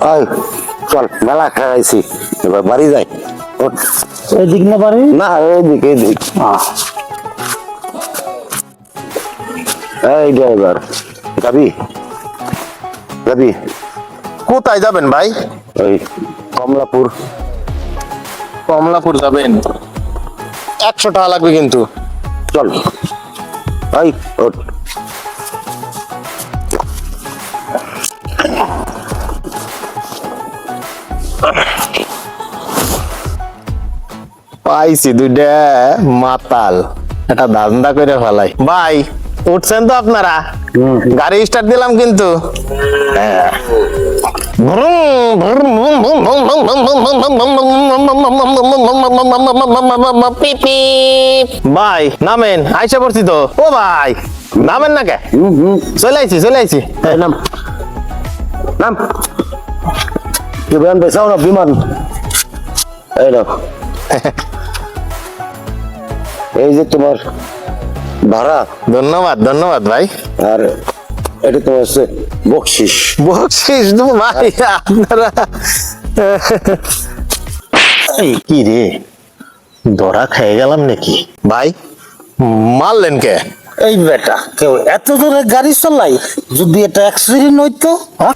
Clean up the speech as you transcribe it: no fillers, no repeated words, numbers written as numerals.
ওই চল মেলা খাইছি এবার বাড়ি যাই এদিক না পারি না এইদিক এইদিক এই ড্রাইভার যাবি যাবি কোথায় যাবেন ভাই? ওই কমলাপুর কমলাপুর যাবেন? 100 টাকা লাগবে কিন্তু। চল এই ওঠ পাইছি দুইটা মাতাল, এটা ধান্দা করে ফেলাই। ভাই উঠছেন তো আপনারা? গাড়ি স্টার্ট দিলাম কিন্তু। ভাই নামেন, আইসা পড়ছি তো। ও ভাই নামেন না কে? চলে আইছি চলে আইছি। এই নাম নাম কি বিমান পেছাও না বিমান এই নাও এই যে তোমার ভাড়া ধন্যবাদ ধন্যবাদ ভাই। আর এটা তোমার হচ্ছে বকশিস বকশিস দেবো ভাই আপনারা। এই কি রে ধরা খেয়ে গেলাম নাকি? ভাই মারলেন কে? এই বেটা কেউ এত জোরে গাড়ি চালাই, যদি এটা অ্যাক্সিডেন্ট হইতো, হ্যাঁ